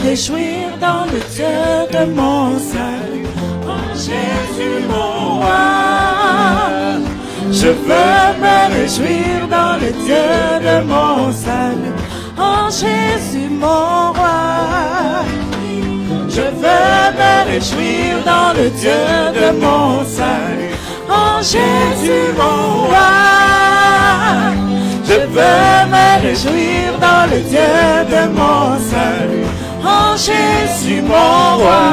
Réjouir dans le Dieu de mon salut, en Jésus mon roi. Je veux me réjouir dans le Dieu de mon salut, en Jésus mon roi. Je veux me réjouir dans le Dieu de mon salut, en Jésus mon roi. Je veux me réjouir dans le Dieu de mon salut, en Jésus mon roi.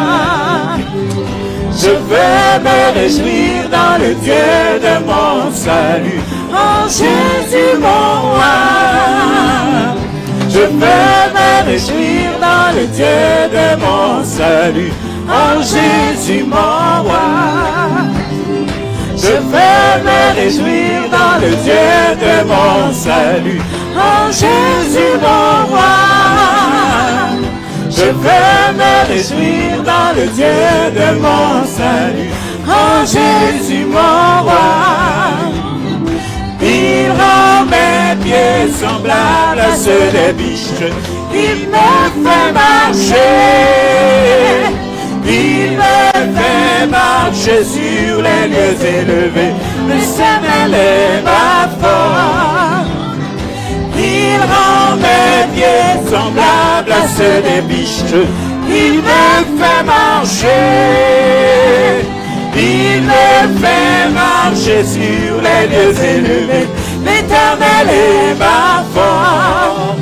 Je veux me réjouir dans le Dieu de mon salut, en Jésus mon roi. Je veux me réjouir dans le Dieu de mon salut, en Jésus mon roi. Je veux me réjouir dans le Dieu de mon salut, en Jésus mon roi. Je veux me réjouir dans le Dieu de mon salut, en Jésus mon roi. Il rend mes pieds semblables à ceux des biches, il me fait marcher. Il me fait marcher sur les lieux élevés, l'Éternel est ma force. Il rend mes pieds semblables à ceux des biches, il me fait marcher. Il me fait marcher sur les lieux élevés, l'Éternel est ma force.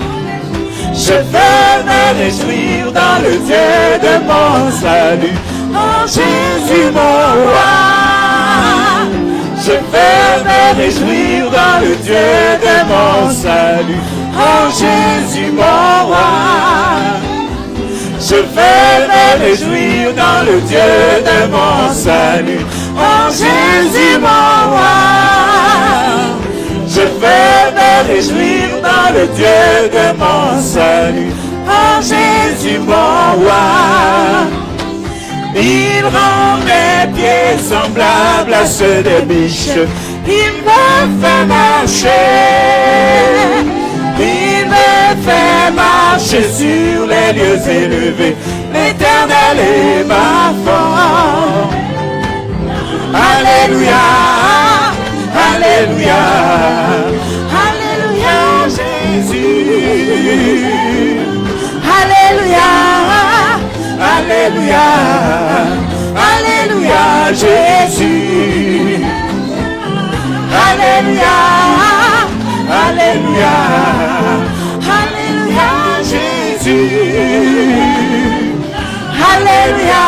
Je veux me réjouir dans le Dieu de mon salut, en Jésus mon roi. Je veux me réjouir dans le Dieu de mon salut, en Jésus mon roi. Je veux me réjouir dans le Dieu de mon salut, en Jésus mon roi. Je veux me réjouir dans le Dieu de mon salut, en Jésus mon roi. Il rend mes pieds semblables à ceux des biches, il me fait marcher. Il me fait marcher sur les lieux élevés, l'Éternel est ma force. Alléluia, Alléluia, Alléluia Jésus. Alléluia, Alléluia, Alléluia Jésus. Alléluia, Alléluia, Alléluia Jésus. Alléluia,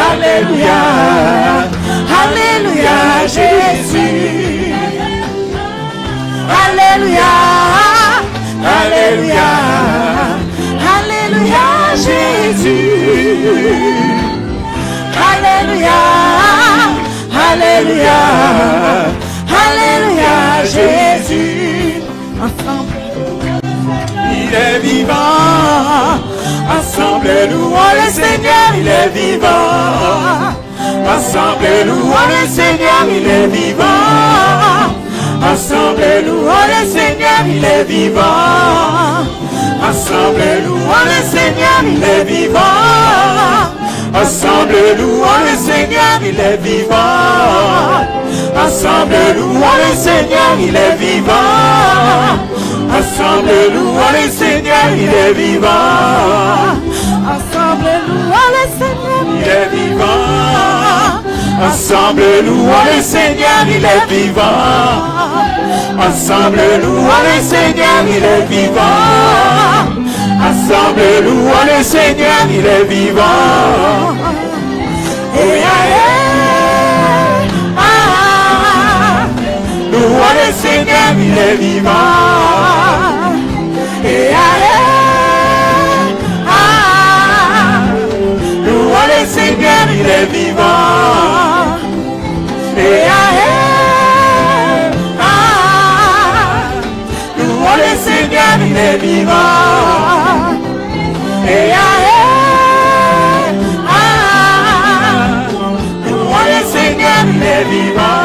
Alléluia, Alléluia Jésus. Alléluia, Alléluia, Alléluia Jésus. Alléluia, Alléluia, Alléluia Jésus. Ensemble, il est vivant. Ensemble, louons le Seigneur, il est vivant. Ensemble, louons le Seigneur, il est vivant. Ensemble, louons le Seigneur, il est vivant. Ensemble, louons le Seigneur, il est vivant. Ensemble, louons le Seigneur, il est vivant. Ensemble, louons le Seigneur, il est vivant. Ensemble, louons le Seigneur, il est vivant. Ensemble, louons le Seigneur, il est vivant. Ensemble, louons le Seigneur, il est vivant. Ensemble, louons le Seigneur, il est vivant. Ensemble, louons le Seigneur, il est vivant. Louons le Seigneur, il est vivant. Louons le Seigneur, il est vivant. Louons le Seigneur, il est vivant. Louons le Seigneur, il est vivant.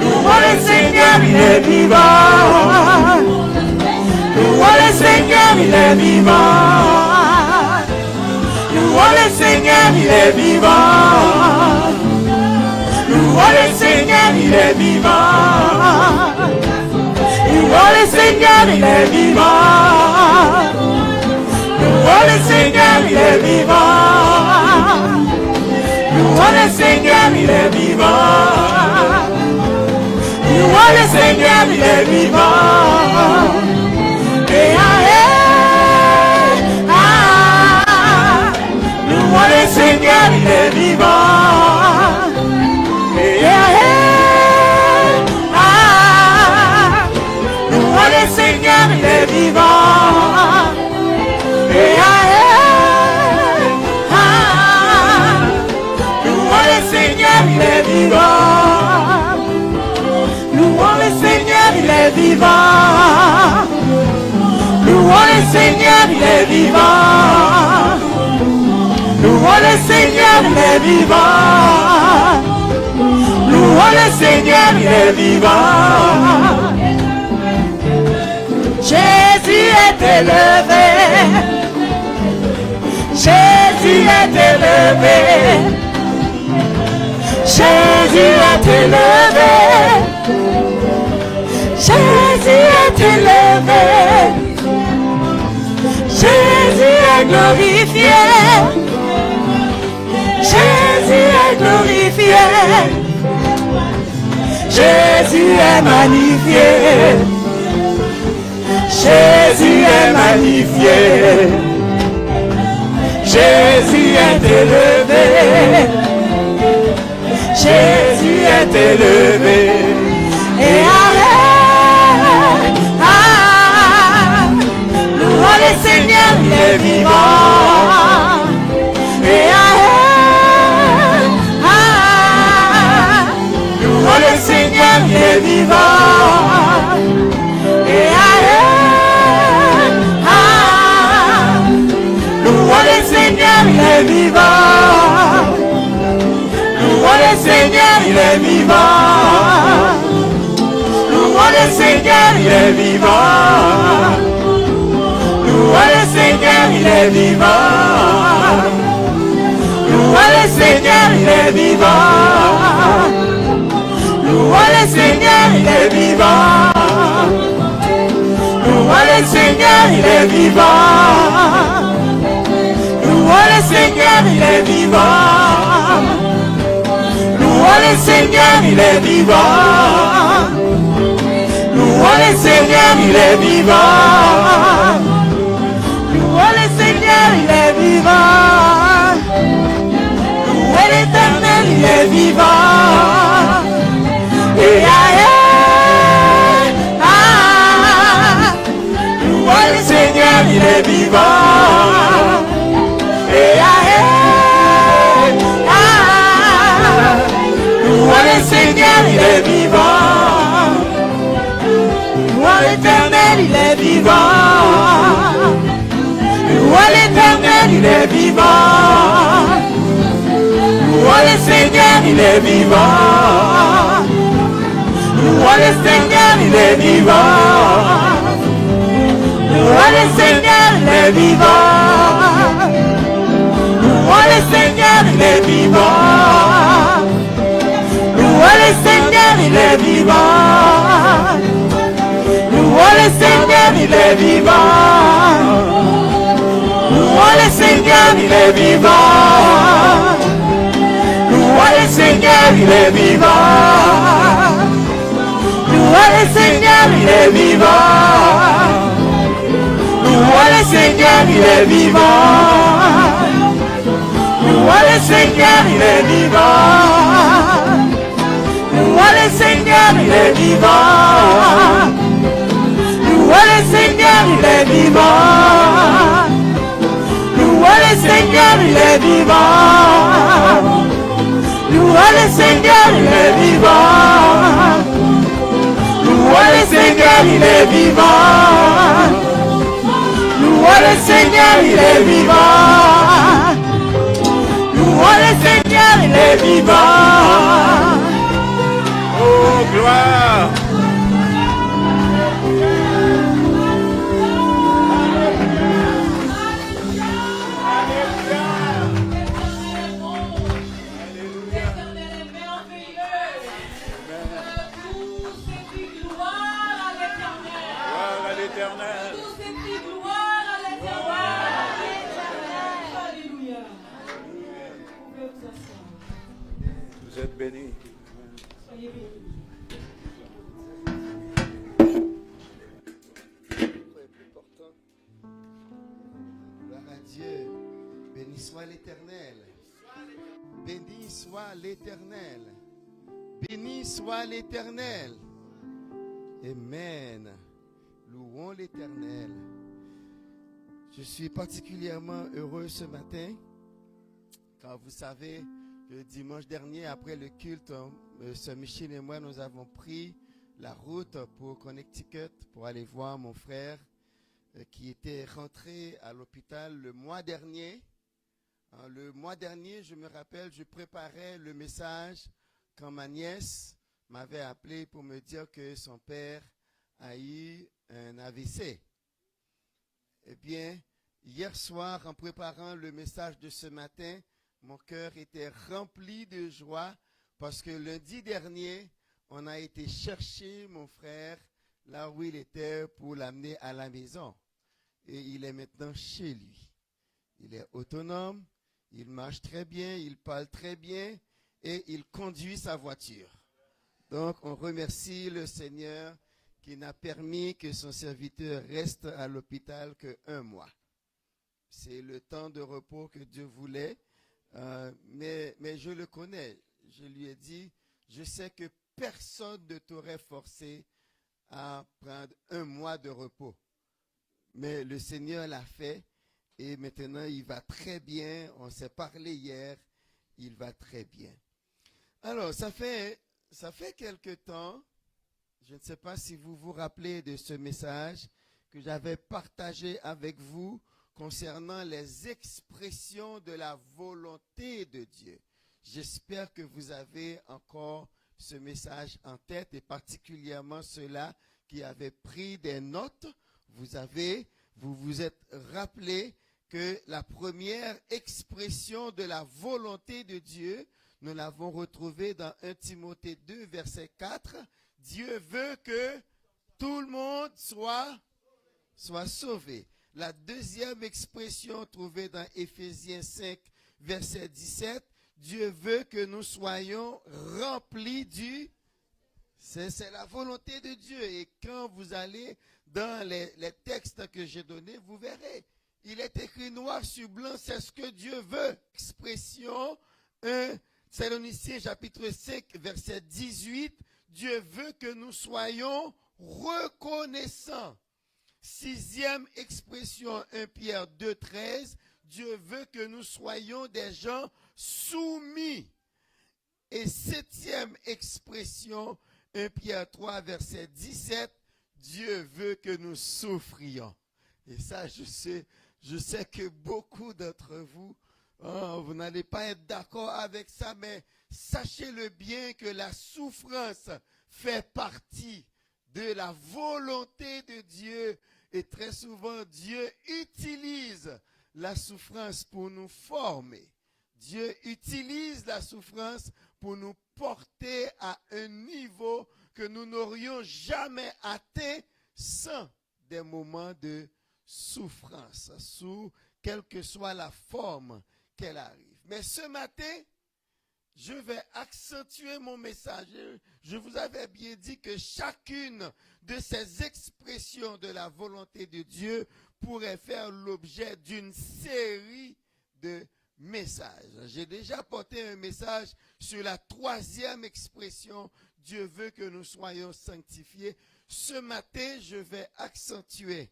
Louons le Seigneur, il est vivant. Louons le Seigneur, il est vivant. Louons le Seigneur, il est vivant. Louons le Seigneur, il est vivant. Louons le Seigneur, il est vivant. Louons le Seigneur, il est vivant. Louons le Seigneur, il est vivant. Louons le Seigneur, il est vivant. Louons le Seigneur, il est vivant. Louons le Seigneur, il est vivant. Louons le Seigneur, il est vivant. Louons le Seigneur, il est vivant. Louons le Seigneur, il est vivant. Louons le Seigneur, il est vivant. Louons le Seigneur, il est vivant. Jésus est élevé. Jésus est élevé. Jésus est élevé. Jésus est élevé. Jésus est glorifié. Jésus est glorifié. Jésus est magnifié. Jésus est magnifié. Jésus est élevé. Jésus est élevé. Et louons le Seigneur, il est vivant. Et louons le Seigneur, il est vivant. Et louons le Seigneur, il est vivant. Louons le Seigneur, il est vivant. Louons le Seigneur, il est vivant. Louons le Seigneur, il est vivant. Louons le Seigneur, il est vivant. Louons le Seigneur, il est vivant. Louons le Seigneur, il est vivant. Louons le Seigneur, il est vivant. Louons le Seigneur, il est vivant. Louons le Seigneur, il est vivant. Louons le Seigneur, il est vivant. Louons l'Éternel, il est vivant. Et louons le Seigneur, il est vivant. Et louons le Seigneur, il est vivant. Louons l'Éternel, il est vivant. Louons l'Éternel, il est vivant. Louons le Seigneur, il est vivant. Louons le Seigneur, il est vivant. Louons le Seigneur, il est vivant. Louons le Seigneur, il est vivant. Louons le Seigneur, il est vivant. Louons le Seigneur, il est vivant. Louons le Seigneur, il est vivant. Louons le Seigneur, il est vivant. Louons le Seigneur, il est vivant. Louons Louez le Seigneur, il est vivant. Louez le Seigneur, il est vivant. Louez le Seigneur, il est vivant. Louez le Seigneur, il est vivant. Louez le Seigneur, il est vivant. Louez le Seigneur, il est vivant. Louez le Seigneur, il est vivant. Louez le Seigneur, il est vivant. Louez le Seigneur, il est vivant. Oh, gloire. Vous êtes bénis. Soyez bénis. Gloire à Dieu. Béni soit l'Éternel. Béni soit l'Éternel. Béni soit l'Éternel. Amen. Louons l'Éternel. Je suis particulièrement heureux ce matin, car vous savez, le dimanche dernier, après le culte, Sœur Michel et moi, nous avons pris la route pour Connecticut pour aller voir mon frère qui était rentré à l'hôpital le mois dernier. Le mois dernier, je me rappelle, je préparais le message quand ma nièce m'avait appelé pour me dire que son père a eu un AVC. Eh bien, hier soir, en préparant le message de ce matin, mon cœur était rempli de joie parce que lundi dernier, on a été chercher mon frère là où il était pour l'amener à la maison. Et il est maintenant chez lui. Il est autonome, il marche très bien, il parle très bien et il conduit sa voiture. Donc, on remercie le Seigneur qui n'a permis que son serviteur reste à l'hôpital qu'un mois. C'est le temps de repos que Dieu voulait. Mais je le connais. Je lui ai dit, je sais que personne ne t'aurait forcé à prendre un mois de repos. Mais le Seigneur l'a fait et maintenant il va très bien. On s'est parlé hier, il va très bien. Alors, ça fait quelque temps, je ne sais pas si vous vous rappelez de ce message que j'avais partagé avec vous concernant les expressions de la volonté de Dieu. J'espère que vous avez encore ce message en tête et particulièrement ceux-là qui avaient pris des notes. Vous vous êtes rappelé que la première expression de la volonté de Dieu, nous l'avons retrouvée dans 1 Timothée 2, verset 4. Dieu veut que tout le monde soit sauvé. La deuxième expression trouvée dans Éphésiens 5, verset 17, Dieu veut que nous soyons remplis du... C'est la volonté de Dieu. Et quand vous allez dans les textes que j'ai donnés, vous verrez. Il est écrit noir sur blanc, c'est ce que Dieu veut. Expression 1 Thessaloniciens chapitre 5, verset 18, Dieu veut que nous soyons reconnaissants. Sixième expression, 1 Pierre 2, 13, Dieu veut que nous soyons des gens soumis. Et septième expression, 1 Pierre 3, verset 17, Dieu veut que nous souffrions. Et ça, je sais que beaucoup d'entre vous, vous n'allez pas être d'accord avec ça, mais sachez-le bien que la souffrance fait partie de la volonté de Dieu. Et très souvent, Dieu utilise la souffrance pour nous former. Dieu utilise la souffrance pour nous porter à un niveau que nous n'aurions jamais atteint sans des moments de souffrance, sous quelle que soit la forme qu'elle arrive. Mais ce matin, je vais accentuer mon message. Je vous avais bien dit que chacune de ces expressions de la volonté de Dieu pourrait faire l'objet d'une série de messages. J'ai déjà porté un message sur la troisième expression, Dieu veut que nous soyons sanctifiés. Ce matin, je vais accentuer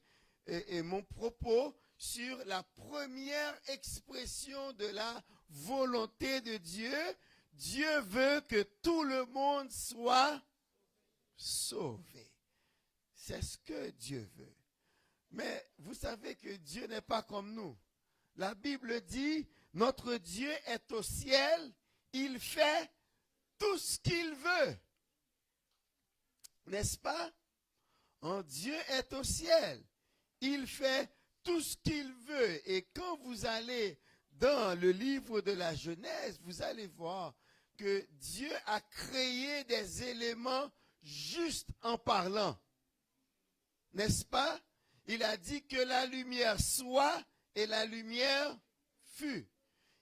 mon propos sur la première expression de la volonté de Dieu. Dieu veut que tout le monde soit sauvé. C'est ce que Dieu veut. Mais vous savez que Dieu n'est pas comme nous. La Bible dit, notre Dieu est au ciel, il fait tout ce qu'il veut. N'est-ce pas? Dieu est au ciel, il fait tout ce qu'il veut. Et quand vous allez dans le livre de la Genèse, vous allez voir que Dieu a créé des éléments juste en parlant. N'est-ce pas? Il a dit que la lumière soit et la lumière fut.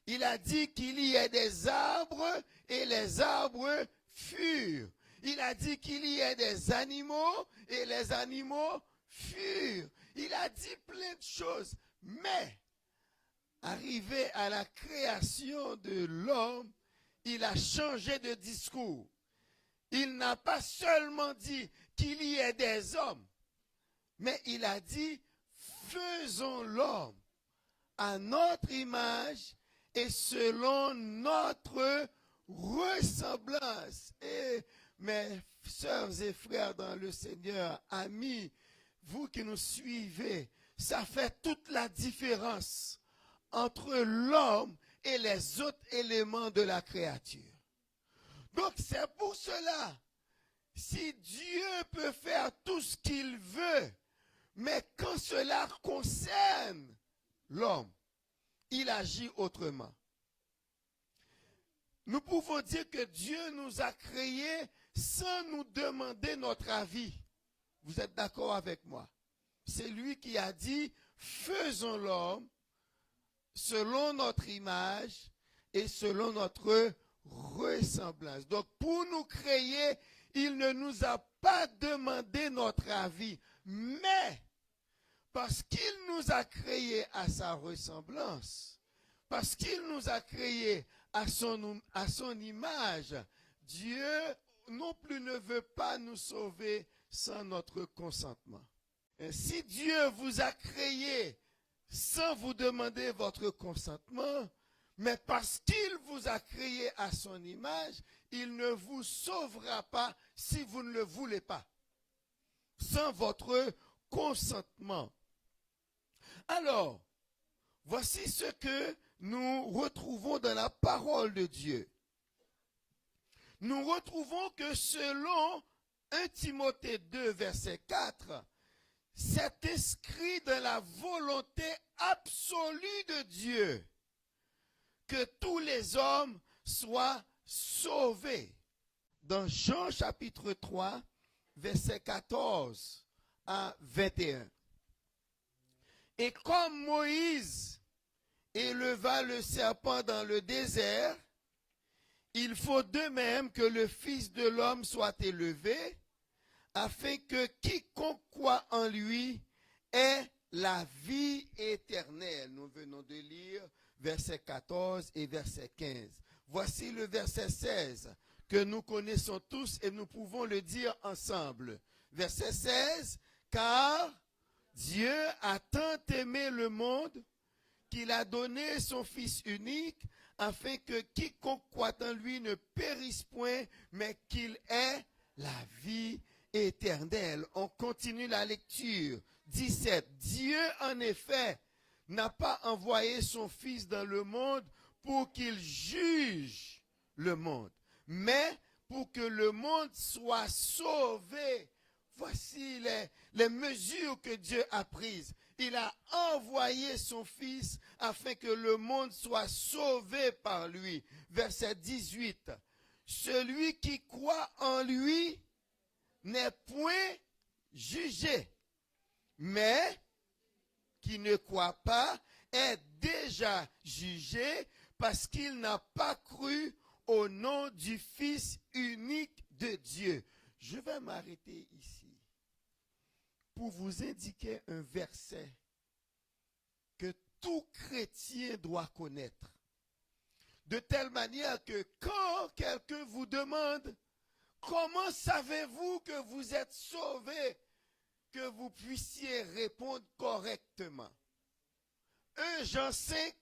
Il a dit qu'il y ait des arbres et les arbres furent. Il a dit qu'il y ait des animaux et les animaux furent. Il a dit plein de choses. Mais, arrivé à la création de l'homme, il a changé de discours. Il n'a pas seulement dit qu'il y ait des hommes, mais il a dit, faisons l'homme à notre image et selon notre ressemblance. Et mes sœurs et frères dans le Seigneur, amis, vous qui nous suivez, ça fait toute la différence entre l'homme et les autres éléments de la créature. Donc c'est pour cela, si Dieu peut faire tout ce qu'il veut, mais quand cela concerne l'homme, il agit autrement. Nous pouvons dire que Dieu nous a créés sans nous demander notre avis. Vous êtes d'accord avec moi? C'est lui qui a dit, faisons l'homme selon notre image et selon notre ressemblance. Donc pour nous créer, il ne nous a pas demandé notre avis, mais parce qu'il nous a créés à sa ressemblance, parce qu'il nous a créés à son image, Dieu non plus ne veut pas nous sauver sans notre consentement. Et si Dieu vous a créé sans vous demander votre consentement, mais parce qu'il vous a créé à son image, il ne vous sauvera pas si vous ne le voulez pas, sans votre consentement. Alors, voici ce que nous retrouvons dans la parole de Dieu. Nous retrouvons que selon 1 Timothée 2, verset 4, c'est inscrit dans la volonté absolue de Dieu que tous les hommes soient sauvés. Dans Jean chapitre 3, verset 14 à 21. Et comme Moïse éleva le serpent dans le désert, il faut de même que le Fils de l'homme soit élevé, afin que quiconque croit en lui ait la vie éternelle. Nous venons de lire verset 14 et verset 15. Voici le verset 16 que nous connaissons tous et nous pouvons le dire ensemble. Verset 16, car Dieu a tant aimé le monde qu'il a donné son Fils unique, afin que quiconque croit en lui ne périsse point, mais qu'il ait la vie éternelle. On continue la lecture. 17. Dieu, en effet, n'a pas envoyé son Fils dans le monde pour qu'il juge le monde, mais pour que le monde soit sauvé. Voici les mesures que Dieu a prises. Il a envoyé son Fils afin que le monde soit sauvé par lui. Verset 18. Celui qui croit en lui n'est point jugé, mais qui ne croit pas est déjà jugé parce qu'il n'a pas cru au nom du Fils unique de Dieu. Je vais m'arrêter ici pour vous indiquer un verset tout chrétien doit connaître. De telle manière que quand quelqu'un vous demande comment savez-vous que vous êtes sauvé, que vous puissiez répondre correctement. 1 Jean 5,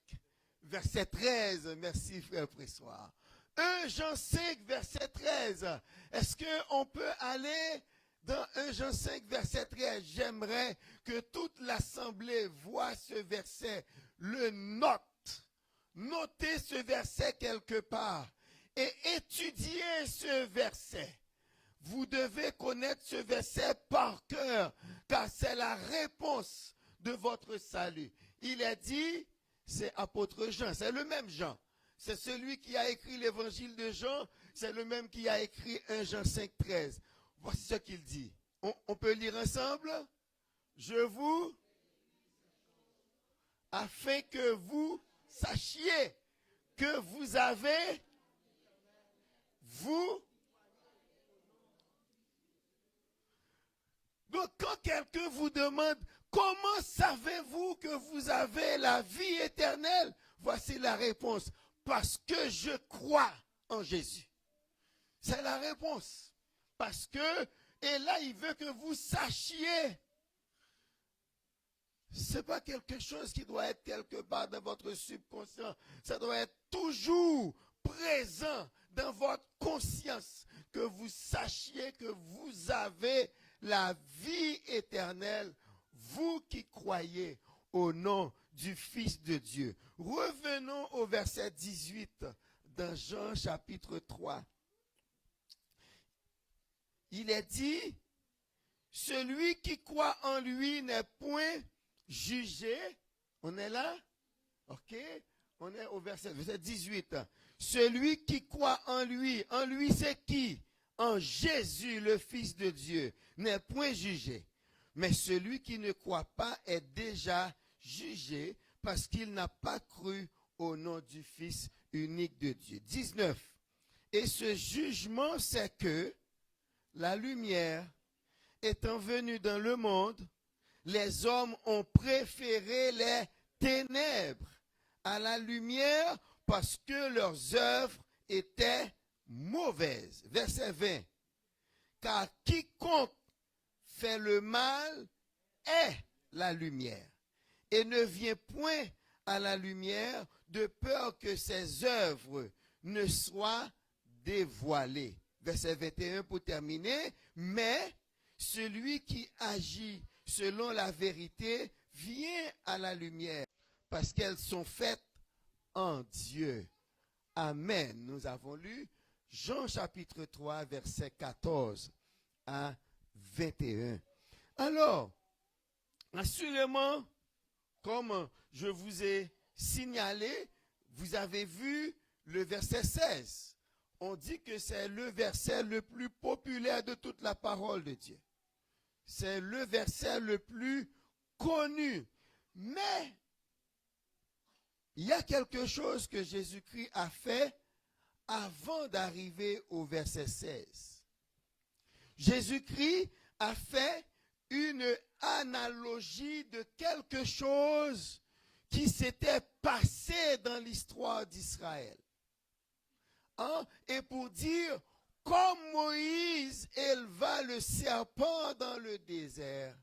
verset 13. Merci frère Pressoir. 1 Jean 5, verset 13. Est-ce qu'on peut aller dans 1 Jean 5, verset 13? J'aimerais que toute l'assemblée voit ce verset, le note. Notez ce verset quelque part et étudiez ce verset. Vous devez connaître ce verset par cœur, car c'est la réponse de votre salut. Il est dit, c'est apôtre Jean, c'est le même Jean. C'est celui qui a écrit l'évangile de Jean, c'est le même qui a écrit 1 Jean 5, 13. Voici ce qu'il dit. On peut lire ensemble? Je vous, afin que vous sachiez que vous avez, vous. Donc quand quelqu'un vous demande, comment savez-vous que vous avez la vie éternelle? Voici la réponse. Parce que je crois en Jésus. C'est la réponse. Parce que, et là il veut que vous sachiez. Ce n'est pas quelque chose qui doit être quelque part dans votre subconscient. Ça doit être toujours présent dans votre conscience. Que vous sachiez que vous avez la vie éternelle, vous qui croyez au nom du Fils de Dieu. Revenons au verset 18 dans Jean chapitre 3. Il est dit, celui qui croit en lui n'est point jugé. On est là? Ok? On est au verset 18. Celui qui croit en lui c'est qui? En Jésus, le Fils de Dieu, n'est point jugé. Mais celui qui ne croit pas est déjà jugé parce qu'il n'a pas cru au nom du Fils unique de Dieu. 19. Et ce jugement, c'est que la lumière étant venue dans le monde, les hommes ont préféré les ténèbres à la lumière parce que leurs œuvres étaient mauvaises. Verset 20. Car quiconque fait le mal est la lumière et ne vient point à la lumière de peur que ses œuvres ne soient dévoilées. Verset 21 pour terminer. Mais celui qui agit selon la vérité vient à la lumière parce qu'elles sont faites en Dieu. Amen. Nous avons lu Jean chapitre 3, verset 14 à 21. Alors, assurément, comme je vous ai signalé, vous avez vu le verset 16. On dit que c'est le verset le plus populaire de toute la parole de Dieu. C'est le verset le plus connu. Mais, il y a quelque chose que Jésus-Christ a fait avant d'arriver au verset 16. Jésus-Christ a fait une analogie de quelque chose qui s'était passé dans l'histoire d'Israël. Et pour dire, comme Moïse éleva le serpent dans le désert,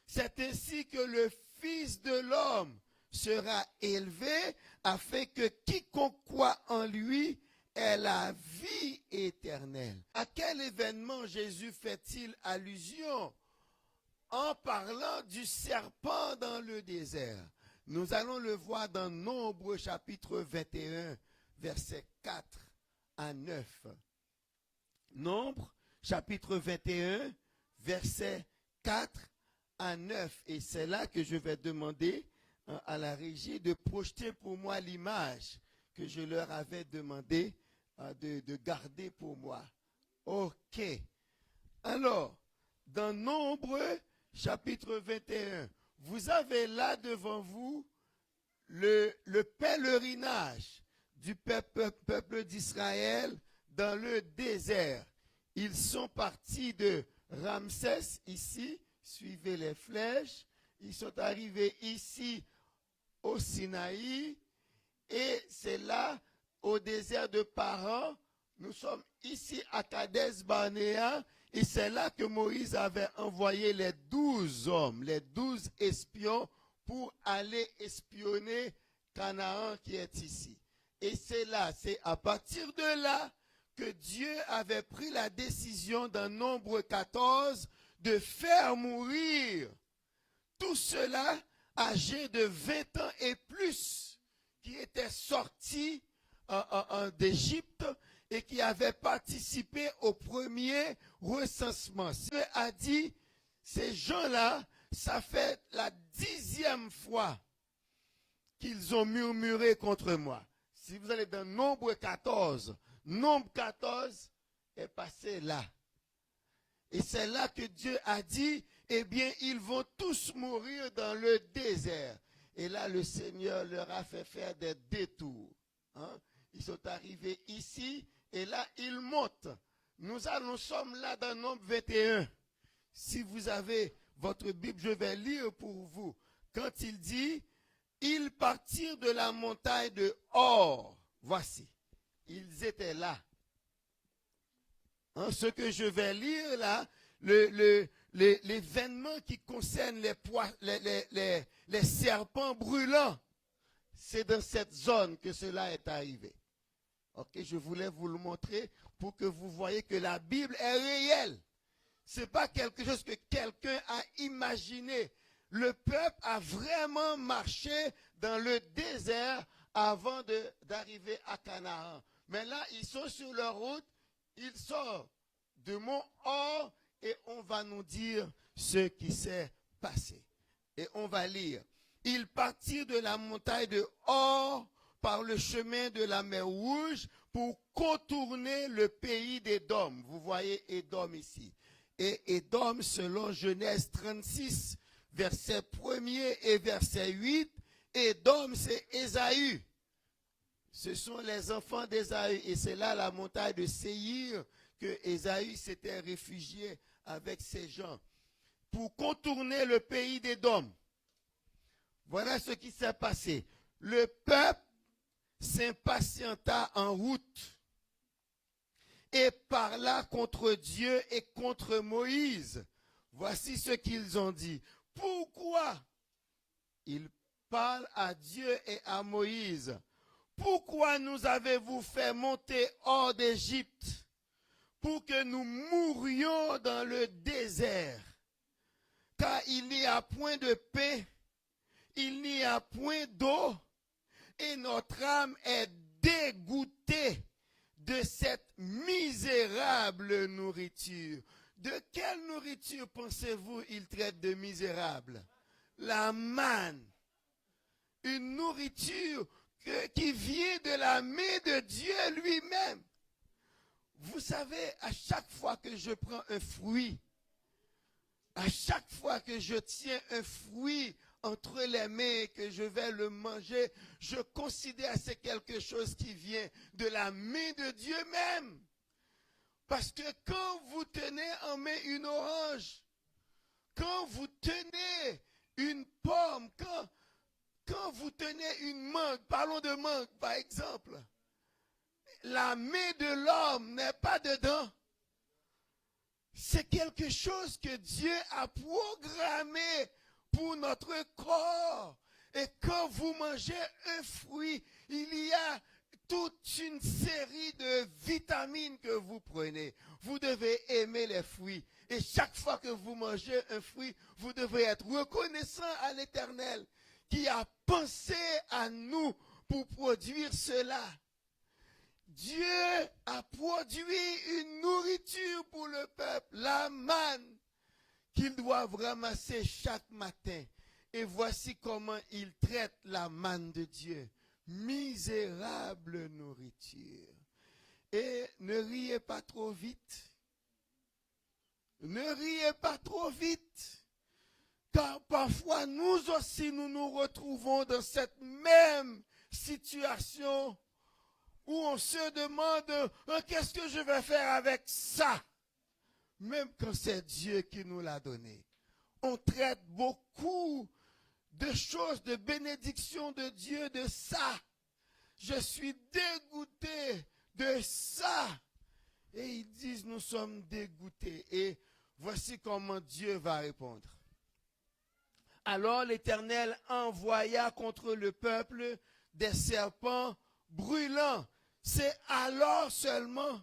c'est ainsi que le Fils de l'homme sera élevé afin que quiconque croit en lui ait la vie éternelle. À quel événement Jésus fait-il allusion en parlant du serpent dans le désert? Nous allons le voir dans Nombre chapitre 21, versets 4 à 9. Nombre chapitre 21, versets 4 à 9. Et c'est là que je vais demander à la régie de projeter pour moi l'image que je leur avais demandé de garder pour moi. Ok. Alors, dans Nombre chapitre 21, vous avez là devant vous le pèlerinage du peuple d'Israël dans le désert. Ils sont partis de Ramsès, ici, suivez les flèches. Ils sont arrivés ici, au Sinaï et c'est là, au désert de Paran. Nous sommes ici à Kadesh Barnéa et c'est là que Moïse avait envoyé les 12 hommes, les 12 espions pour aller espionner Canaan qui est ici. Et c'est là, c'est à partir de là que Dieu avait pris la décision dans Nombre 14 de faire mourir tous ceux-là âgés de 20 ans et plus qui étaient sortis d'Égypte et qui avaient participé au premier recensement. Dieu a dit, ces gens-là, ça fait la 10e fois qu'ils ont murmuré contre moi. Si vous allez dans Nombre 14 est passé là. Et c'est là que Dieu a dit, eh bien, ils vont tous mourir dans le désert. Et là, le Seigneur leur a fait faire des détours. Hein? Ils sont arrivés ici, et là, ils montent. Nous sommes là dans Nombre 21. Si vous avez votre Bible, je vais lire pour vous. Quand il dit, ils partirent de la montagne de Hor. Voici, ils étaient là. Hein, ce que je vais lire là, l'événement qui concerne les serpents brûlants, c'est dans cette zone que cela est arrivé. Ok, je voulais vous le montrer pour que vous voyez que la Bible est réelle. Ce n'est pas quelque chose que quelqu'un a imaginé. Le peuple a vraiment marché dans le désert avant d'arriver à Canaan. Mais là, ils sont sur leur route, ils sortent de Mont Hor et on va nous dire ce qui s'est passé. Et on va lire. Ils partirent de la montagne de Hor par le chemin de la mer Rouge pour contourner le pays d'Édom. Vous voyez Édom ici. Et Édom, selon Genèse 36, verset 1er et verset 8, Édom, c'est Ésaü. Ce sont les enfants d'Ésaü. Et c'est là la montagne de Séhir que Ésaü s'était réfugié avec ses gens. Pour contourner le pays d'Édom. Voilà ce qui s'est passé. Le peuple s'impatienta en route et parla contre Dieu et contre Moïse. Voici ce qu'ils ont dit. Pourquoi? Ils parlent à Dieu et à Moïse. Pourquoi nous avez-vous fait monter hors d'Égypte pour que nous mourions dans le désert? Car il n'y a point de pain, il n'y a point d'eau, et notre âme est dégoûtée de cette misérable nourriture. De quelle nourriture pensez-vous il traite de misérable? La manne. Une nourriture qui vient de la main de Dieu lui-même. Vous savez, à chaque fois que je prends un fruit, à chaque fois que je tiens un fruit entre les mains et que je vais le manger, je considère que c'est quelque chose qui vient de la main de Dieu même. Parce que quand vous tenez en main une orange, quand vous tenez une pomme, quand vous tenez une mangue, parlons de mangue par exemple, la main de l'homme n'est pas dedans. C'est quelque chose que Dieu a programmé pour notre corps. Et quand vous mangez un fruit, il y a toute une série de vitamines que vous prenez. Vous devez aimer les fruits. Et chaque fois que vous mangez un fruit, vous devez être reconnaissant à l'Éternel qui a pensé à nous pour produire cela. Dieu a produit une nourriture pour le peuple, la manne, qu'ils doivent ramasser chaque matin. Et voici comment ils traitent la manne de Dieu. Misérable nourriture. Et ne riez pas trop vite. Ne riez pas trop vite. Car parfois nous aussi nous nous retrouvons dans cette même situation où on se demande qu'est-ce que je vais faire avec ça? Même quand c'est Dieu qui nous l'a donné. On traite beaucoup de choses, de bénédictions de Dieu, de ça. Je suis dégoûté de ça. Et ils disent, nous sommes dégoûtés. Et voici comment Dieu va répondre. Alors l'Éternel envoya contre le peuple des serpents brûlants. C'est alors seulement.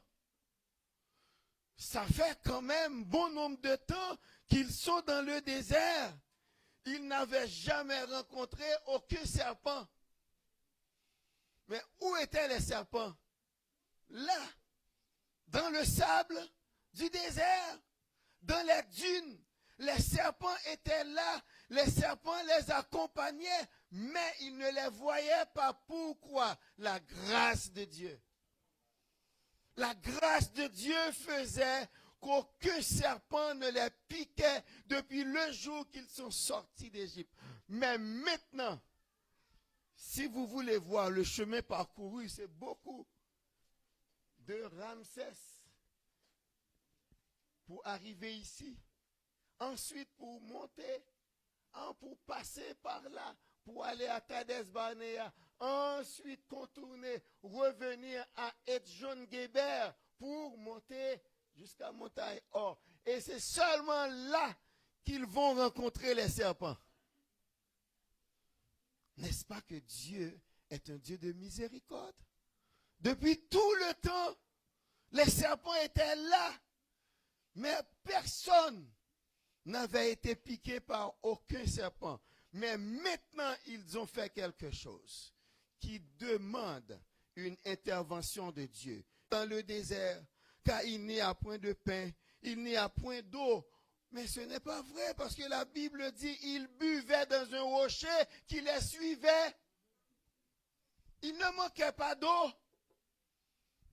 Ça fait quand même bon nombre de temps qu'ils sont dans le désert. Ils n'avaient jamais rencontré aucun serpent. Mais où étaient les serpents? Là, dans le sable du désert, dans les dunes. Les serpents étaient là, les serpents les accompagnaient, mais ils ne les voyaient pas. Pourquoi? La grâce de Dieu. La grâce de Dieu faisait qu'aucun serpent ne les piquait depuis le jour qu'ils sont sortis d'Égypte. Mais maintenant, si vous voulez voir le chemin parcouru, c'est beaucoup de Ramsès pour arriver ici. Ensuite, pour monter, pour passer par là, pour aller à Kadesh Barnea, ensuite contourner, revenir à Etjon-Geber pour monter jusqu'à Montagne Or. Et c'est seulement là qu'ils vont rencontrer les serpents. N'est-ce pas que Dieu est un Dieu de miséricorde? Depuis tout le temps, les serpents étaient là, mais personne n'avait été piqué par aucun serpent. Mais maintenant, ils ont fait quelque chose qui demande une intervention de Dieu. Dans le désert, car il n'y a point de pain, il n'y a point d'eau. Mais ce n'est pas vrai, parce que la Bible dit qu'ils buvaient dans un rocher qui les suivait. Il ne manquait pas d'eau.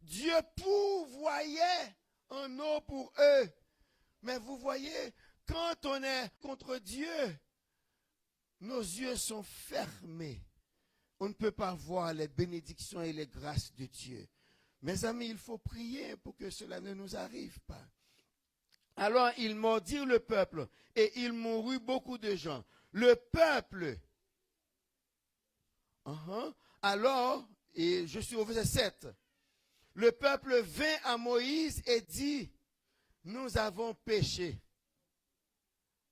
Dieu pourvoyait en eau pour eux. Mais vous voyez, quand on est contre Dieu, nos yeux sont fermés. On ne peut pas voir les bénédictions et les grâces de Dieu. Mes amis, il faut prier pour que cela ne nous arrive pas. Alors, ils mordirent le peuple et il mourut beaucoup de gens. Le peuple. Alors, et je suis au verset 7. Le peuple vint à Moïse et dit, nous avons péché.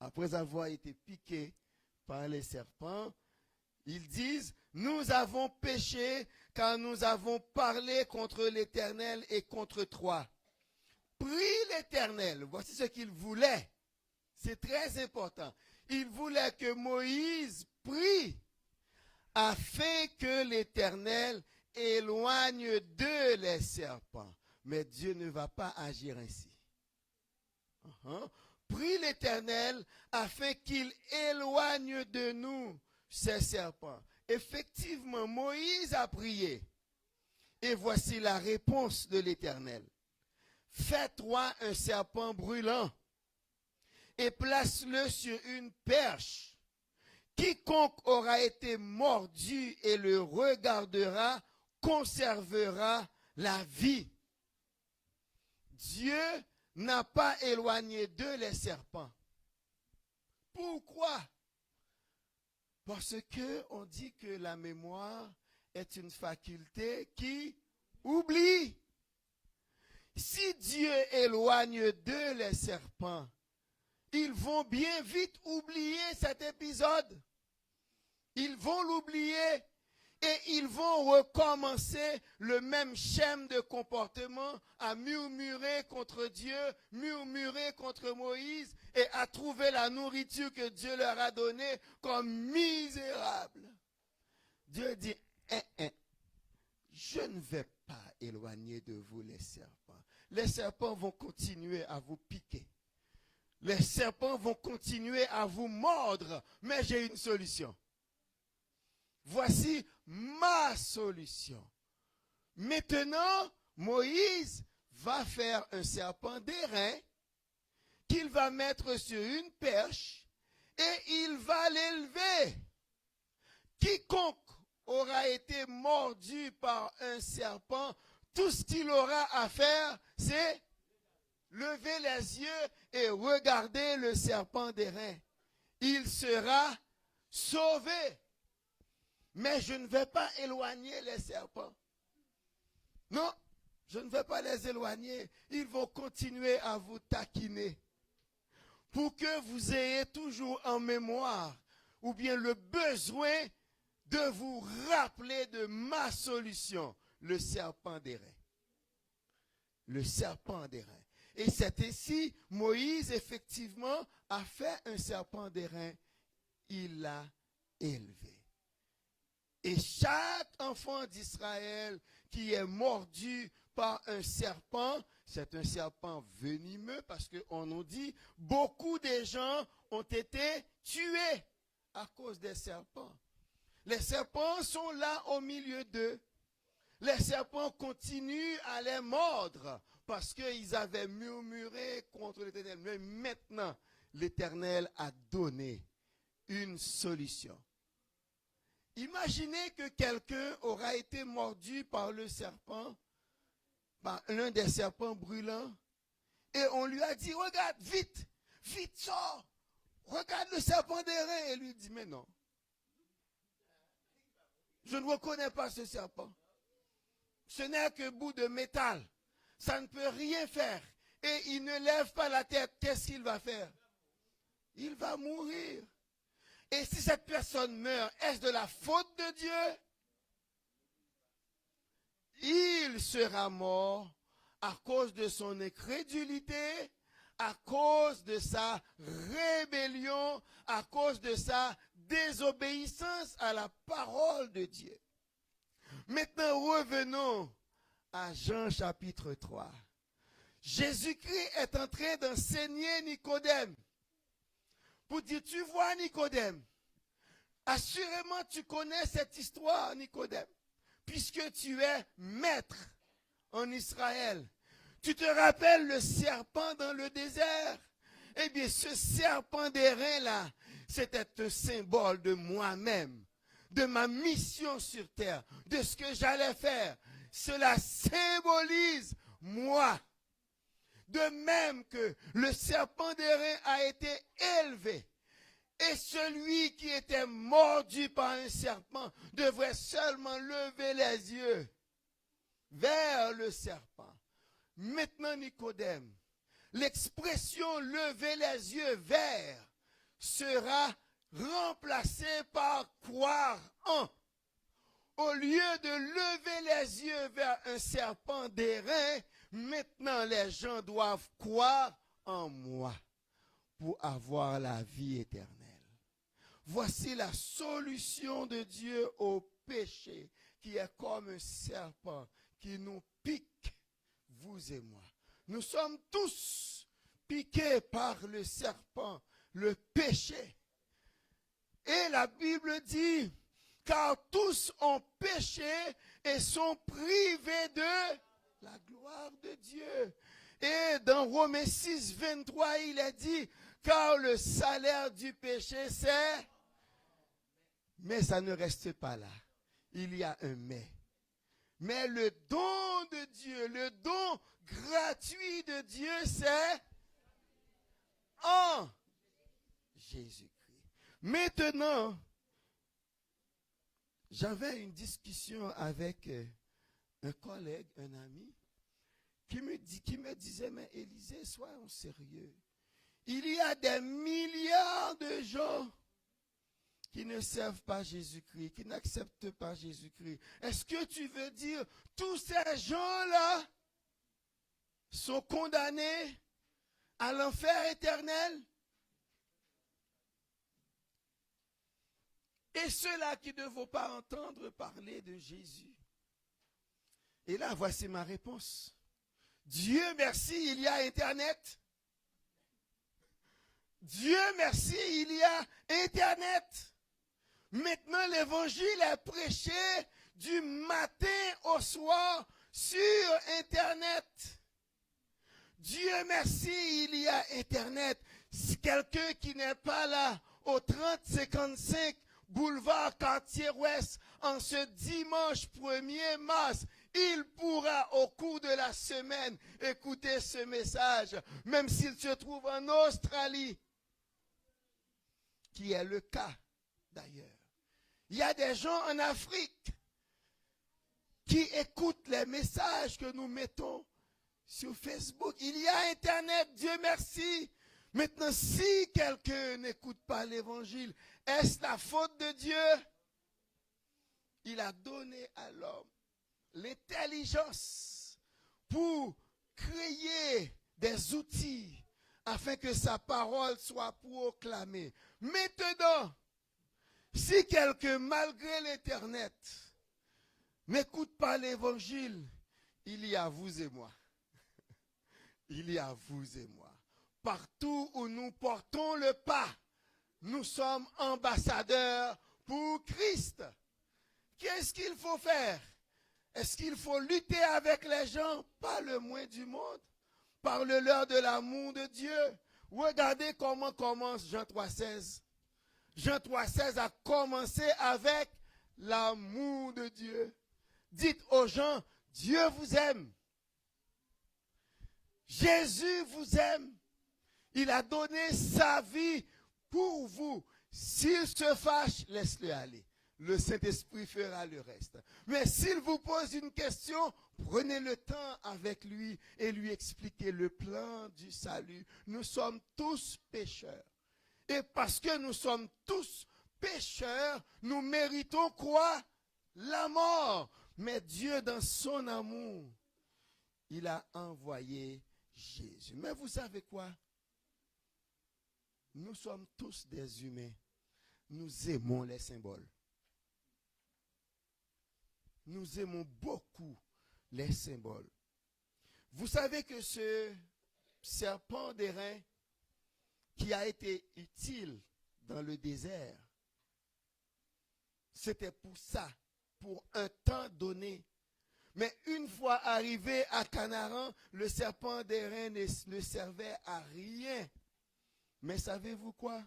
Après avoir été piqués par les serpents, ils disent, nous avons péché car nous avons parlé contre l'Éternel et contre toi. Prie l'Éternel. Voici ce qu'il voulait. C'est très important. Il voulait que Moïse prie afin que l'Éternel éloigne d'eux les serpents. Mais Dieu ne va pas agir ainsi. Prie l'Éternel afin qu'il éloigne de nous ces serpents. Effectivement, Moïse a prié. Et voici la réponse de l'Éternel. Fais-toi un serpent brûlant et place-le sur une perche. Quiconque aura été mordu et le regardera conservera la vie. Dieu n'a pas éloigné d'eux les serpents. Pourquoi? Parce que on dit que la mémoire est une faculté qui oublie. Si Dieu éloigne d'eux les serpents, ils vont bien vite oublier cet épisode. Ils vont l'oublier et ils vont recommencer le même schème de comportement à murmurer contre Dieu, murmurer contre Moïse et à trouver la nourriture que Dieu leur a donnée comme misérable. Dieu dit, je ne vais pas éloigner de vous les serpents. Les serpents vont continuer à vous piquer. Les serpents vont continuer à vous mordre. Mais j'ai une solution. Voici ma solution. Maintenant, Moïse va faire un serpent d'airain qu'il va mettre sur une perche et il va l'élever. Quiconque aura été mordu par un serpent, tout ce qu'il aura à faire, c'est lever les yeux et regarder le serpent d'airain. Il sera sauvés. Mais je ne vais pas éloigner les serpents. Non, je ne vais pas les éloigner. Ils vont continuer à vous taquiner. Pour que vous ayez toujours en mémoire, ou bien le besoin de vous rappeler de ma solution, le serpent d'airain. Le serpent d'airain. Et c'est ainsi, Moïse, effectivement, a fait un serpent d'airain. Il l'a élevé. Et chaque enfant d'Israël qui est mordu par un serpent, c'est un serpent venimeux parce qu'on nous dit, beaucoup de gens ont été tués à cause des serpents. Les serpents sont là au milieu d'eux. Les serpents continuent à les mordre parce qu'ils avaient murmuré contre l'Éternel. Mais maintenant, l'Éternel a donné une solution. Imaginez que quelqu'un aura été mordu par le serpent, par l'un des serpents brûlants, et on lui a dit, regarde, vite, vite, sors, regarde le serpent d'airain. Et lui dit, mais non, je ne reconnais pas ce serpent. Ce n'est que bout de métal. Ça ne peut rien faire. Et il ne lève pas la tête. Qu'est-ce qu'il va faire? Il va mourir. Et si cette personne meurt, est-ce de la faute de Dieu? Il sera mort à cause de son incrédulité, à cause de sa rébellion, à cause de sa désobéissance à la parole de Dieu. Maintenant, revenons à Jean chapitre 3. Jésus-Christ est en train d'enseigner Nicodème. Pour dire, tu vois Nicodème, assurément tu connais cette histoire, Nicodème, puisque tu es maître en Israël. Tu te rappelles le serpent dans le désert? Eh bien, ce serpent d'airain-là, c'était un symbole de moi-même, de ma mission sur terre, de ce que j'allais faire. Cela symbolise moi. De même que le serpent d'airain a été élevé, et celui qui était mordu par un serpent devrait seulement lever les yeux vers le serpent. Maintenant, Nicodème, l'expression lever les yeux vers sera remplacée par croire en. Au lieu de lever les yeux vers un serpent d'airain, maintenant les gens doivent croire en moi pour avoir la vie éternelle. Voici la solution de Dieu au péché qui est comme un serpent qui nous pique, vous et moi. Nous sommes tous piqués par le serpent, le péché. Et la Bible dit, car tous ont péché et sont privés de la gloire de Dieu. Et dans Romains 6, 23, il est dit, car le salaire du péché, c'est... Mais ça ne reste pas là. Il y a un mais. Mais le don de Dieu, le don gratuit de Dieu, c'est en Jésus-Christ. Maintenant, j'avais une discussion avec un collègue, un ami, qui me disait, mais Élisée, soyons sérieux. Il y a des milliards de gens qui ne servent pas Jésus-Christ, qui n'acceptent pas Jésus-Christ. Est-ce que tu veux dire, tous ces gens-là sont condamnés à l'enfer éternel? Et ceux-là qui ne vont pas entendre parler de Jésus. Et là, voici ma réponse. Dieu merci, il y a Internet. Dieu merci, il y a Internet. Maintenant, l'évangile est prêché du matin au soir sur Internet. Dieu merci, il y a Internet. Si quelqu'un qui n'est pas là au 3055 boulevard Cartier-Ouest en ce dimanche 1er mars, il pourra au cours de la semaine écouter ce message, même s'il se trouve en Australie, qui est le cas d'ailleurs. Il y a des gens en Afrique qui écoutent les messages que nous mettons sur Facebook. Il y a Internet, Dieu merci. Maintenant, si quelqu'un n'écoute pas l'évangile, est-ce la faute de Dieu? Il a donné à l'homme l'intelligence pour créer des outils afin que sa parole soit proclamée. Maintenant, si quelqu'un, malgré l'Internet, n'écoute pas l'évangile, il y a vous et moi. Il y a vous et moi. Partout où nous portons le pas, nous sommes ambassadeurs pour Christ. Qu'est-ce qu'il faut faire? Est-ce qu'il faut lutter avec les gens? Pas le moins du monde. Parle-leur de l'amour de Dieu. Regardez comment commence Jean 3,16. Jean 3,16 a commencé avec l'amour de Dieu. Dites aux gens, Dieu vous aime. Jésus vous aime. Il a donné sa vie pour vous. S'il se fâche, laisse-le aller. Le Saint-Esprit fera le reste. Mais s'il vous pose une question, prenez le temps avec lui et lui expliquez le plan du salut. Nous sommes tous pécheurs. Et parce que nous sommes tous pécheurs, nous méritons quoi? La mort. Mais Dieu, dans son amour, il a envoyé Jésus. Mais vous savez quoi? Nous sommes tous des humains. Nous aimons les symboles. Nous aimons beaucoup les symboles. Vous savez que ce serpent d'airain qui a été utile dans le désert, c'était pour ça, pour un temps donné. Mais une fois arrivé à Canaan, le serpent d'airain ne servait à rien. Mais savez-vous quoi?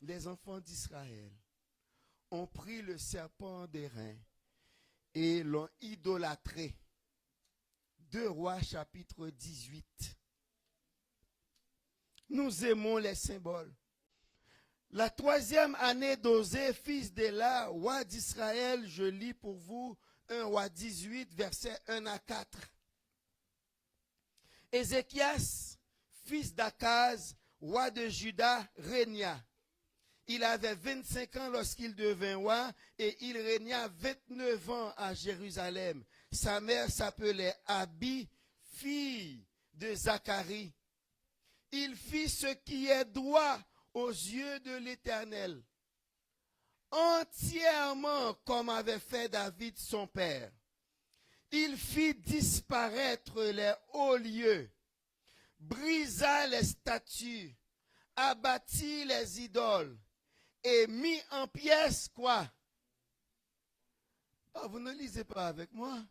Les enfants d'Israël ont pris le serpent d'airain et l'ont idolâtré. 2 Rois chapitre 18. Nous aimons les symboles. La 3e année d'Osée, fils d'Éla, roi d'Israël, je lis pour vous 1 Roi 18, versets 1 à 4. Ézéchias, fils d'Akaz, roi de Juda, régna. Il avait 25 ans lorsqu'il devint roi et il régna 29 ans à Jérusalem. Sa mère s'appelait Abi, fille de Zacharie. Il fit ce qui est droit aux yeux de l'Éternel, entièrement comme avait fait David son père. Il fit disparaître les hauts lieux, brisa les statues, abattit les idoles et mit en pièces quoi? Oh, vous ne lisez pas avec moi.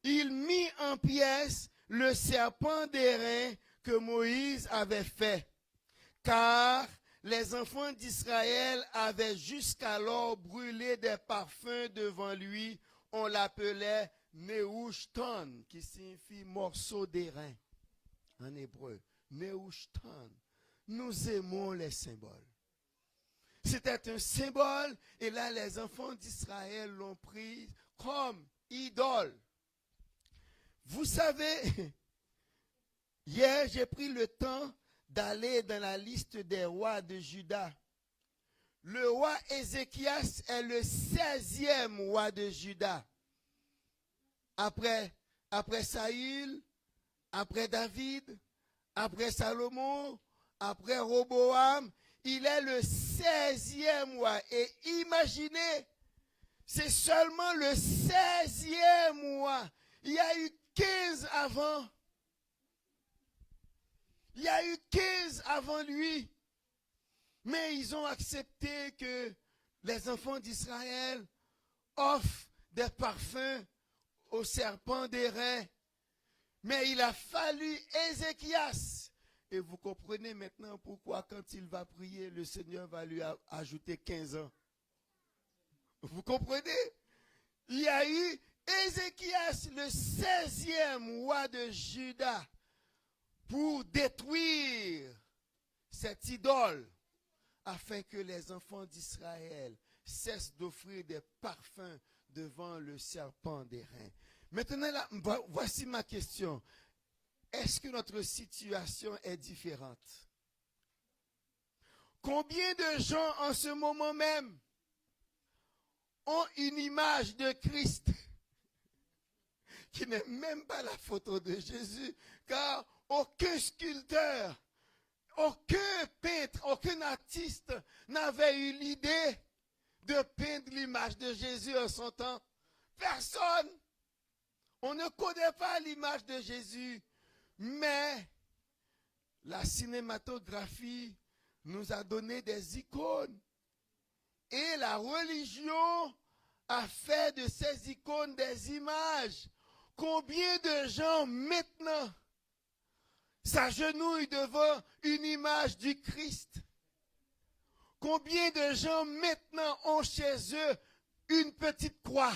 Il mit en pièces le serpent d'airain que Moïse avait fait, car les enfants d'Israël avaient jusqu'alors brûlé des parfums devant lui. On l'appelait Nehushtan, qui signifie morceau d'airain en hébreu. Nehushtan. Nous aimons les symboles. C'était un symbole, et là les enfants d'Israël l'ont pris comme idole. Vous savez, hier j'ai pris le temps d'aller dans la liste des rois de Juda. Le roi Ézéchias est le 16e roi de Juda. Après Saül, après David, après Salomon, après Roboam, il est le 16e roi. Et imaginez, c'est seulement le 16e roi. Il y a eu 15 avant. Il y a eu 15 avant lui. Mais ils ont accepté que les enfants d'Israël offrent des parfums au serpent d'airain. Mais il a fallu Ézéchias. Et vous comprenez maintenant pourquoi quand il va prier, le Seigneur va lui ajouter 15 ans. Vous comprenez? Il y a eu Ézéchias, le 16e roi de Juda, pour détruire cette idole afin que les enfants d'Israël cessent d'offrir des parfums devant le serpent d'airain. Maintenant, là, voici ma question. Est-ce que notre situation est différente? Combien de gens en ce moment même ont une image de Christ qui n'est même pas la photo de Jésus, car aucun sculpteur, aucun peintre, aucun artiste n'avait eu l'idée de peindre l'image de Jésus en son temps. Personne. On ne connaît pas l'image de Jésus, mais la cinématographie nous a donné des icônes. Et la religion a fait de ces icônes des images. Combien de gens maintenant s'agenouillent devant une image du Christ? Combien de gens maintenant ont chez eux une petite croix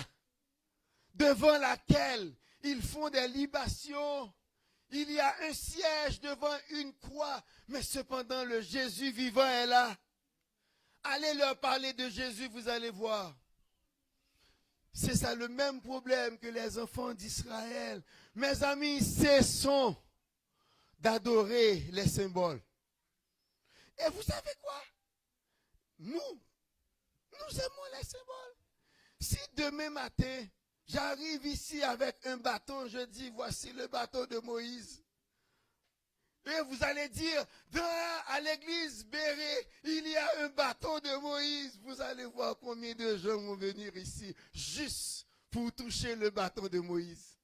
devant laquelle ils font des libations? Il y a un siège devant une croix, mais cependant le Jésus vivant est là. Allez leur parler de Jésus, vous allez voir. C'est ça le même problème que les enfants d'Israël. Mes amis, cessons d'adorer les symboles. Et vous savez quoi? Nous aimons les symboles. Si demain matin, j'arrive ici avec un bâton, je dis, voici le bâton de Moïse. Et vous allez dire, à l'église Béret, il y a un bâton de Moïse. Vous allez voir combien de gens vont venir ici juste pour toucher le bâton de Moïse.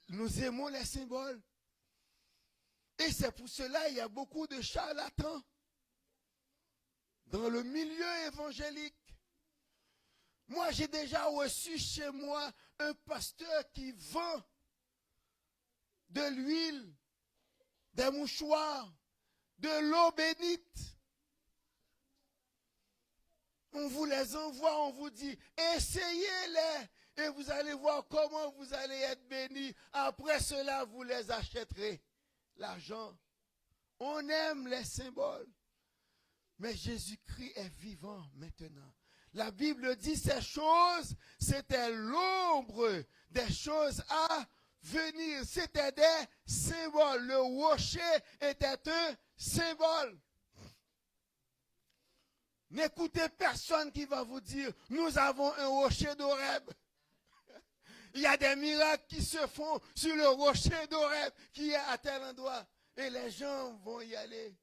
Nous aimons les symboles. Et c'est pour cela qu'il y a beaucoup de charlatans dans le milieu évangélique. Moi, j'ai déjà reçu chez moi un pasteur qui vend de l'huile, des mouchoirs, de l'eau bénite. On vous les envoie, on vous dit, essayez-les et vous allez voir comment vous allez être bénis. Après cela, vous les achèterez. L'argent. On aime les symboles. Mais Jésus-Christ est vivant maintenant. La Bible dit ces choses, c'était l'ombre des choses à venir. C'était des symboles. Le rocher était un symbole. N'écoutez personne qui va vous dire, nous avons un rocher d'Horeb. Il y a des miracles qui se font sur le rocher d'Horeb qui est à tel endroit. Et les gens vont y aller.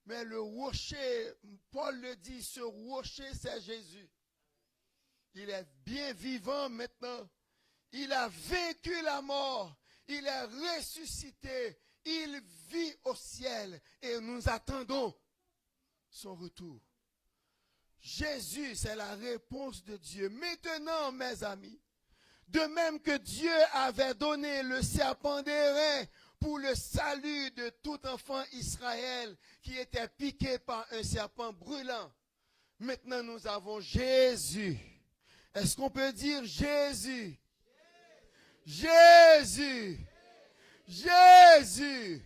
Mais le rocher, Paul le dit, ce rocher c'est Jésus. Il est bien vivant maintenant. Il a vaincu la mort. Il est ressuscité. Il vit au ciel. Et nous attendons son retour. Jésus, c'est la réponse de Dieu. Maintenant, mes amis, de même que Dieu avait donné le serpent d'airain pour le salut de tout enfant Israël qui était piqué par un serpent brûlant, maintenant nous avons Jésus. Est-ce qu'on peut dire Jésus? Jésus. Jésus.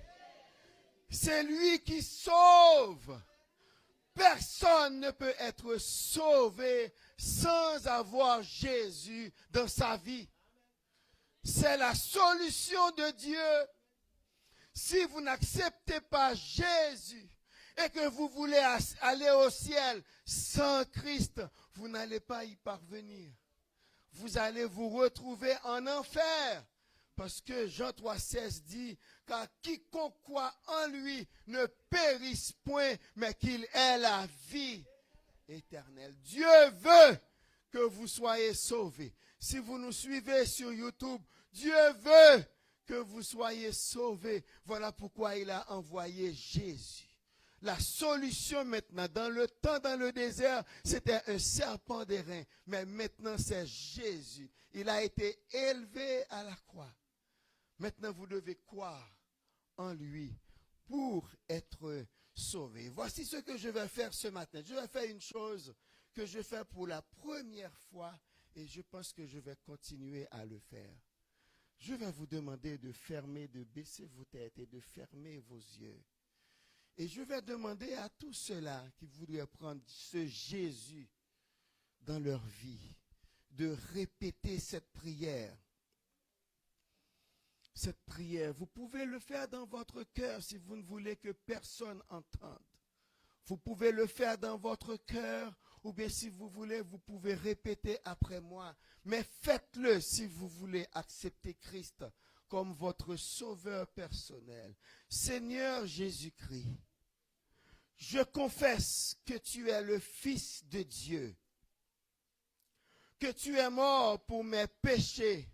C'est lui qui sauve. Personne ne peut être sauvé sans avoir Jésus dans sa vie. C'est la solution de Dieu. Si vous n'acceptez pas Jésus et que vous voulez aller au ciel sans Christ, vous n'allez pas y parvenir. Vous allez vous retrouver en enfer. Parce que Jean 3,16 dit, car quiconque croit en lui ne périsse point, mais qu'il ait la vie éternelle. Dieu veut que vous soyez sauvés. Si vous nous suivez sur YouTube, Dieu veut que vous soyez sauvés. Voilà pourquoi il a envoyé Jésus. La solution maintenant, dans le temps, dans le désert, c'était un serpent d'airain. Mais maintenant, c'est Jésus. Il a été élevé à la croix. Maintenant, vous devez croire en lui pour être sauvé. Voici ce que je vais faire ce matin. Je vais faire une chose que je fais pour la première fois et je pense que je vais continuer à le faire. Je vais vous demander de fermer, de baisser vos têtes et de fermer vos yeux. Et je vais demander à tous ceux-là qui voudraient prendre ce Jésus dans leur vie, de répéter cette prière. Cette prière, vous pouvez le faire dans votre cœur si vous ne voulez que personne entende. Vous pouvez le faire dans votre cœur, ou bien si vous voulez, vous pouvez répéter après moi. Mais faites-le si vous voulez accepter Christ comme votre sauveur personnel. Seigneur Jésus-Christ, je confesse que tu es le Fils de Dieu, que tu es mort pour mes péchés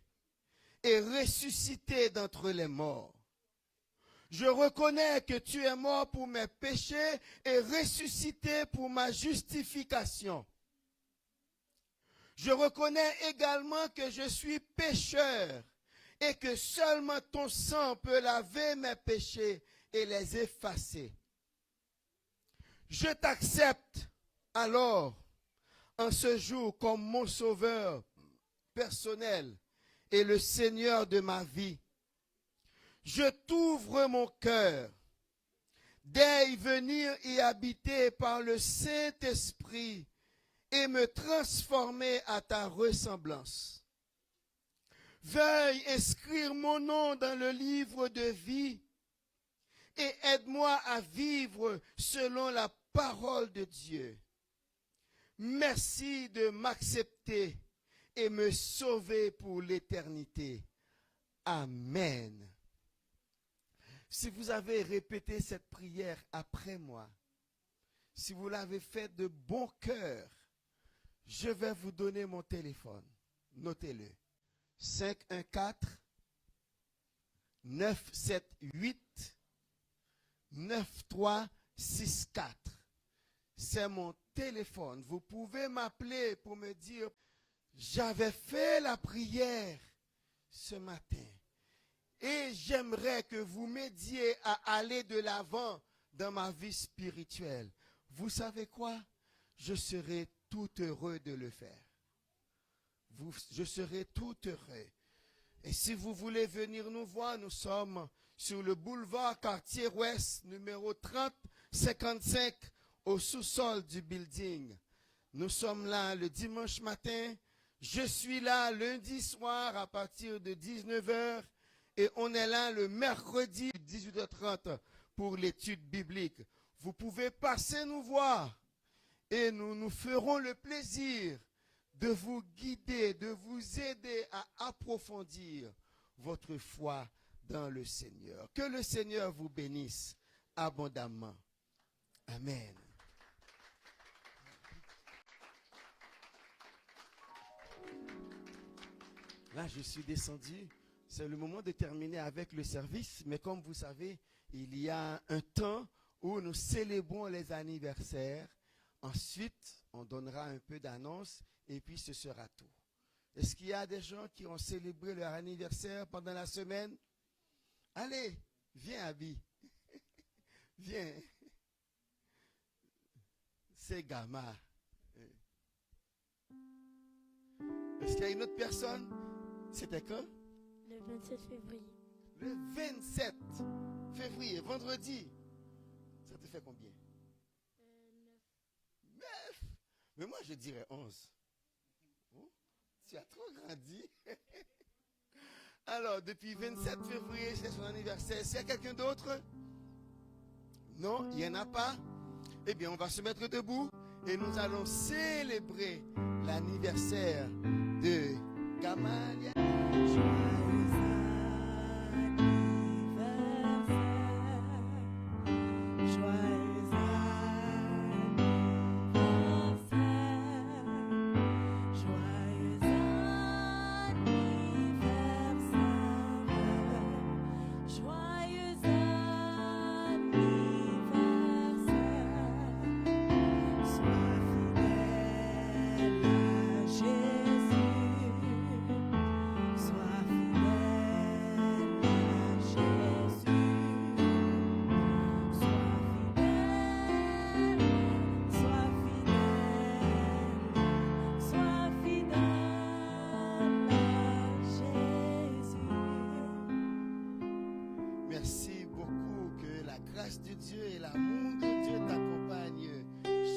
et ressuscité d'entre les morts. Je reconnais que tu es mort pour mes péchés et ressuscité pour ma justification. Je reconnais également que je suis pécheur et que seulement ton sang peut laver mes péchés et les effacer. Je t'accepte alors en ce jour comme mon sauveur personnel et le Seigneur de ma vie. Je t'ouvre mon cœur. Daigne venir y habiter par le Saint-Esprit et me transformer à ta ressemblance. Veuille inscrire mon nom dans le livre de vie et aide-moi à vivre selon la parole de Dieu. Merci de m'accepter et me sauver pour l'éternité. Amen. Si vous avez répété cette prière après moi, si vous l'avez fait de bon cœur, je vais vous donner mon téléphone. Notez-le. 514-978-9364. C'est mon téléphone. Vous pouvez m'appeler pour me dire, j'avais fait la prière ce matin et j'aimerais que vous m'aidiez à aller de l'avant dans ma vie spirituelle. Vous savez quoi? Je serai tout heureux de le faire. Je serai tout heureux. Et si vous voulez venir nous voir, nous sommes sur le boulevard Cartier-Ouest, numéro 3055, au sous-sol du building. Nous sommes là le dimanche matin. Je suis là lundi soir à partir de 19h. Et on est là le mercredi 18h30 pour l'étude biblique. Vous pouvez passer nous voir. Et nous nous ferons le plaisir de vous guider, de vous aider à approfondir votre foi dans le Seigneur. Que le Seigneur vous bénisse abondamment. Amen. Là, je suis descendu. C'est le moment de terminer avec le service. Mais comme vous savez, il y a un temps où nous célébrons les anniversaires. Ensuite, on donnera un peu d'annonce et puis ce sera tout. Est-ce qu'il y a des gens qui ont célébré leur anniversaire pendant la semaine? Allez, viens, Abby. Viens. C'est Gamma. Est-ce qu'il y a une autre personne? C'était quand? Le 27 février. Le 27 février, vendredi. Ça te fait combien? 9. Mais moi, je dirais 11. Oh, tu as trop grandi. Alors, depuis 27 février, c'est son anniversaire. Est-ce qu'il y a quelqu'un d'autre? Non, il n'y en a pas? Eh bien, on va se mettre debout et nous allons célébrer l'anniversaire de Gamalia. Merci beaucoup, que la grâce de Dieu et l'amour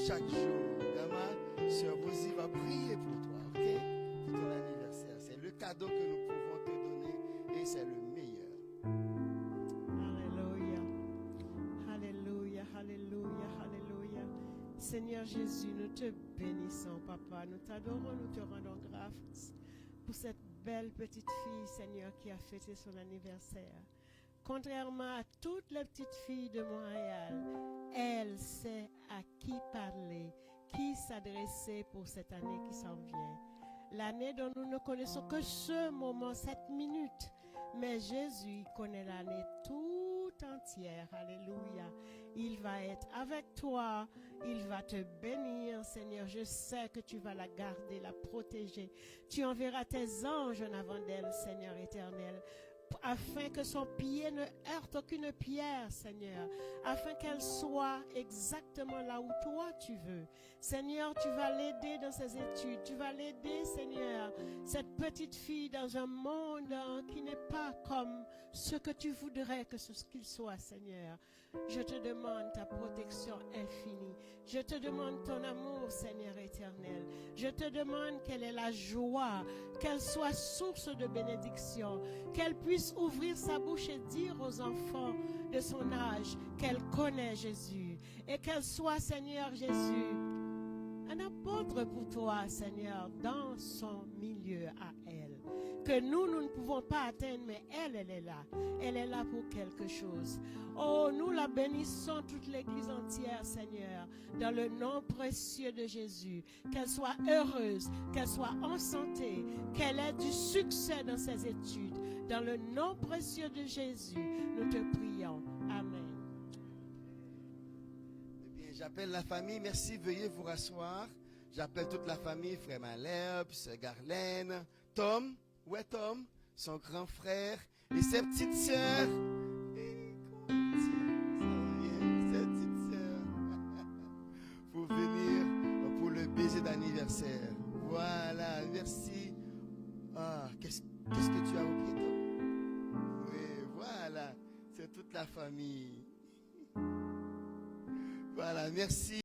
chaque jour. Gamin, Sœur Rosie va prier pour toi, ok? Pour ton anniversaire. C'est le cadeau que nous pouvons te donner et c'est le meilleur. Alléluia. Alléluia, alléluia, alléluia. Seigneur Jésus, nous te bénissons, Papa. Nous t'adorons, nous te rendons grâce pour cette belle petite fille, Seigneur, qui a fêté son anniversaire. Contrairement à toutes les petites filles de Montréal, elle sait à qui parler, qui s'adresser pour cette année qui s'en vient. L'année dont nous ne connaissons que ce moment, cette minute. Mais Jésus connaît l'année tout entière. Alléluia. Il va être avec toi. Il va te bénir, Seigneur. Je sais que tu vas la garder, la protéger. Tu enverras tes anges en avant d'elle, Seigneur éternel, afin que son pied ne heurte aucune pierre, Seigneur, afin qu'elle soit exactement là où toi tu veux. Seigneur, tu vas l'aider dans ses études, tu vas l'aider, Seigneur, cette petite fille dans un monde qui n'est pas comme ce que tu voudrais qu'il soit, Seigneur. Je te demande ta protection infinie. Je te demande ton amour, Seigneur éternel. Je te demande qu'elle ait la joie, qu'elle soit source de bénédiction, qu'elle puisse ouvrir sa bouche et dire aux enfants de son âge qu'elle connaît Jésus et qu'elle soit, Seigneur Jésus, un apôtre pour toi, Seigneur, dans son milieu à elle. Que nous ne pouvons pas atteindre, mais elle est là. Elle est là pour quelque chose. Oh, nous la bénissons, toute l'Église entière, Seigneur, dans le nom précieux de Jésus. Qu'elle soit heureuse, qu'elle soit en santé, qu'elle ait du succès dans ses études. Dans le nom précieux de Jésus, nous te prions. Amen. Eh bien, j'appelle la famille. Merci, veuillez vous rasseoir. J'appelle toute la famille, frère Malherbe, sœur Garlène, Tom. Où est Tom? Son grand frère et ses petites sœurs. Et ses petites sœurs. Pour venir pour le baiser d'anniversaire. Voilà, merci. Ah, qu'est-ce que tu as oublié, Tom? Oui, voilà, c'est toute la famille. Voilà, merci.